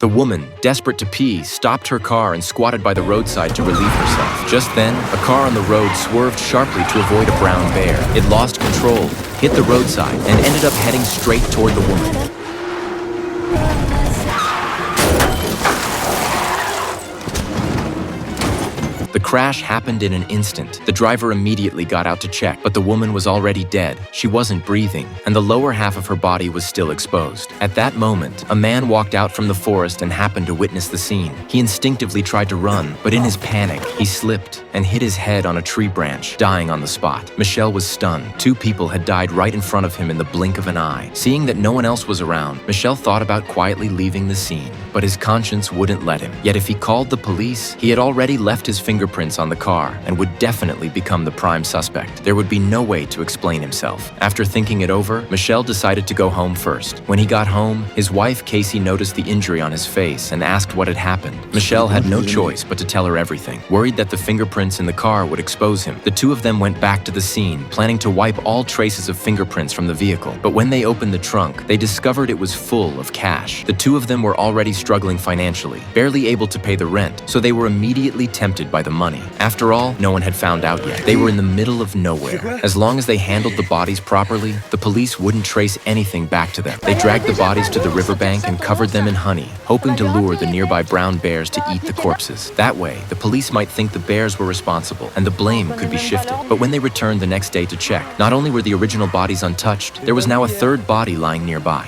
The woman, desperate to pee, stopped her car and squatted by the roadside to relieve herself. Just then, a car on the road swerved sharply to avoid a brown bear. It lost control, hit the roadside, and ended up heading straight toward the woman. The crash happened in an instant. The driver immediately got out to check, but the woman was already dead. She wasn't breathing, and the lower half of her body was still exposed. At that moment, a man walked out from the forest and happened to witness the scene. He instinctively tried to run, but in his panic, he slipped and hit his head on a tree branch, dying on the spot. Michel was stunned. Two people had died right in front of him in the blink of an eye. Seeing that no one else was around, Michel thought about quietly leaving the scene, but his conscience wouldn't let him. Yet if he called the police, he had already left his fingerprints on the car and would definitely become the prime suspect. There would be no way to explain himself. After thinking it over, Michel decided to go home first. When he got home, his wife Casey noticed the injury on his face and asked what had happened. Michel had no choice but to tell her everything. Worried that the fingerprints in the car would expose him, the two of them went back to the scene, planning to wipe all traces of fingerprints from the vehicle. But when they opened the trunk, they discovered it was full of cash. The two of them were already struggling financially, barely able to pay the rent, so they were immediately tempted by the money. After all, no one had found out yet. They were in the middle of nowhere. As long as they handled the bodies properly, the police wouldn't trace anything back to them. They dragged the bodies to the riverbank and covered them in honey, hoping to lure the nearby brown bears to eat the corpses. That way, the police might think the bears were responsible and the blame could be shifted. But when they returned the next day to check, not only were the original bodies untouched, there was now a third body lying nearby.